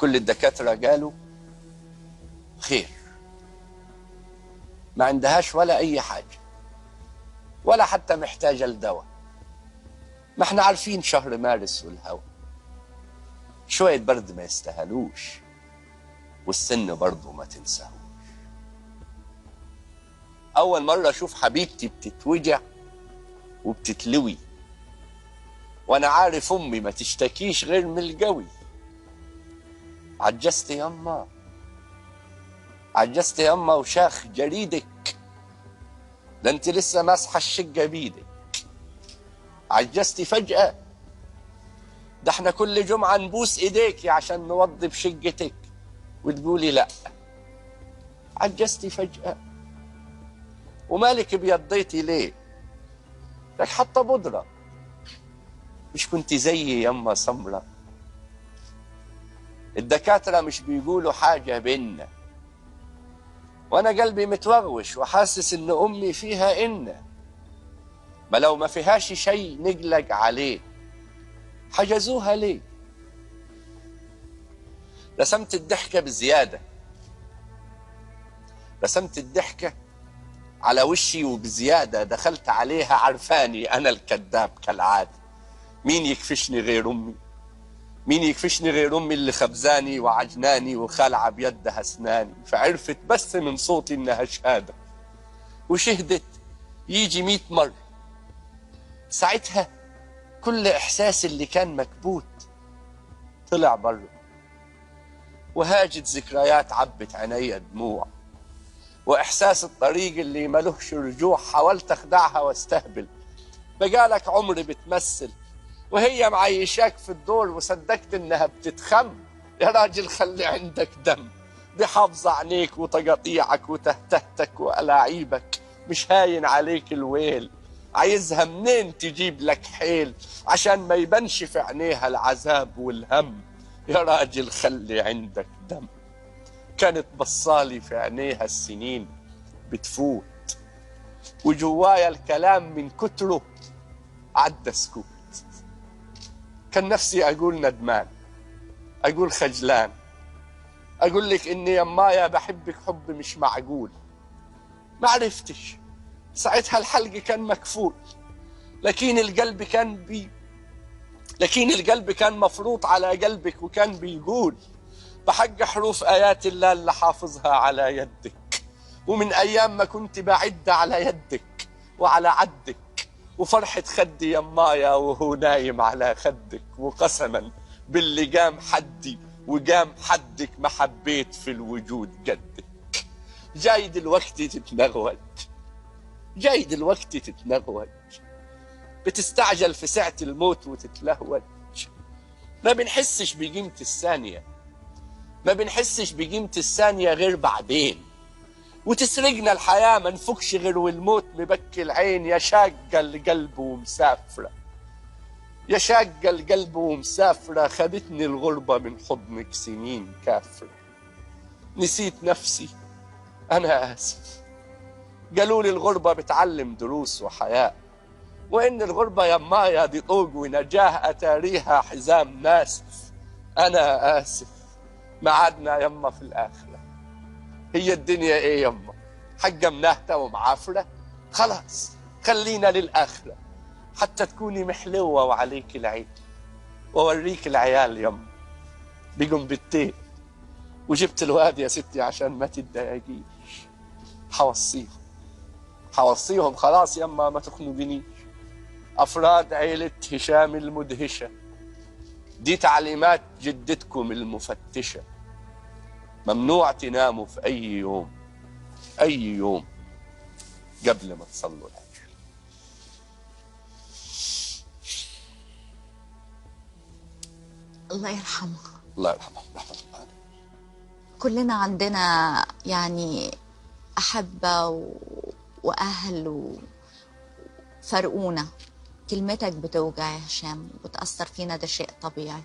كل الدكاترة قالوا خير، ما عندهاش ولا أي حاجة، ولا حتى محتاجة لدواء. ما احنا عارفين شهر مارس والهوا، شوية برد ما يستاهلوش، والسن برضه ما تنساهوش. أول مرة أشوف حبيبتي بتتوجع وبتتلوي، وأنا عارف أمي ما تشتكيش غير من القوي. عجزت يما، عجزت يما وشاخ جريدك، ده انت لسه ماسحة الشقة بيدك. عجزتي فجأة، ده احنا كل جمعة نبوس ايديكي عشان نوضب شقتك وتقولي لا. عجزتي فجأة، ومالك بيضيتي ليه؟ لك حتى بودرة، مش كنت زيي يما سمرة؟ الدكاترة مش بيقولوا حاجة بينا، وانا قلبي متوغوش وحاسس ان امي فيها ما لو ما فيهاش شيء نقلق عليه حجزوها ليه؟ رسمت الضحكة بزيادة، رسمت الضحكة على وشي وبزيادة، دخلت عليها عرفاني أنا الكذاب كالعادة. مين يكفشني غير أمي؟ مين يكفشني غير أمي اللي خبزاني وعجناني وخالعة بيدها أسناني؟ فعرفت بس من صوتي إنها شهادة، وشهدت يجي 100 مرة. ساعتها كل إحساس اللي كان مكبوت طلع بره، وهاجت ذكريات عبت عينيا دموع، وإحساس الطريق اللي ملهش رجوع حاولت أخدعها واستهبل. بقالك عمر بتمثل وهي معيشاك في الدور، وصدقت إنها بتتخم. يا راجل خلي عندك دم، دي حافظة عينيك وتقاطيعك وتهتهتك وألاعيبك، مش هاين عليك الويل. عايزها منين تجيب لك حيل عشان ما يبانش في عينيها العذاب والهم؟ يا راجل خلي عندك دم. كانت بصالي في عينيها السنين بتفوت، وجوايا الكلام من كتره عدى سكوت. كان نفسي أقول ندمان، أقول خجلان، أقول لك إني يمايا بحبك حب مش معقول. ما عرفتش ساعتها، الحلق كان مكفول، لكن القلب كان مفروض على قلبك، وكان بيقول بحق حروف آيات الله اللي حافظها على يدك، ومن أيام ما كنت بعد على يدك وعلى عدك، وفرحة خدي يمايا وهو نايم على خدك. وقسما باللي قام حدي وقام حدك ما حبيت في الوجود قدك. جاي دلوقتي تتنغوج، جاي دلوقتي تتنغوج، بتستعجل في ساعة الموت وتتلهوج. ما بنحسش بقيمة الثانية، ما بنحسش بقيمة الثانية غير بعدين، وتسرقنا الحياة ما نفكش غير والموت مبكي العين. يا شاقة القلب ومسافرة، يا شاقة القلب ومسافرة، خدتني الغربة من حضنك سنين كافرة. نسيت نفسي أنا آسف، قالوا لي الغربة بتعلم دروس وحياة، وإن الغربة يمايا دي طوق ونجاه أتاريها حزام ناسف. أنا آسف، معادنا يما في الآخرة. هي الدنيا إيه يما؟ حقة مناهتة ومعافرة؟ خلاص خلينا للآخرة، حتى تكوني محلوة وعليك العيد، ووريك العيال يما بيقوم بالتين. وجبت الواد يا ستي عشان ما تتضايقيش، حوصيهم خلاص يما ما تخنقنيش. أفراد عيلة هشام المدهشة، دي تعليمات جدتكم المفتشة. ممنوع تناموا في أي يوم، أي يوم قبل ما تصلوا العشاء. الله يرحمه. الله يرحمه رحمة الله. كلنا عندنا يعني أحبة وأهل وفرقونا. كلمتك بتوجع يا هشام وبتأثر فينا، ده شيء طبيعي.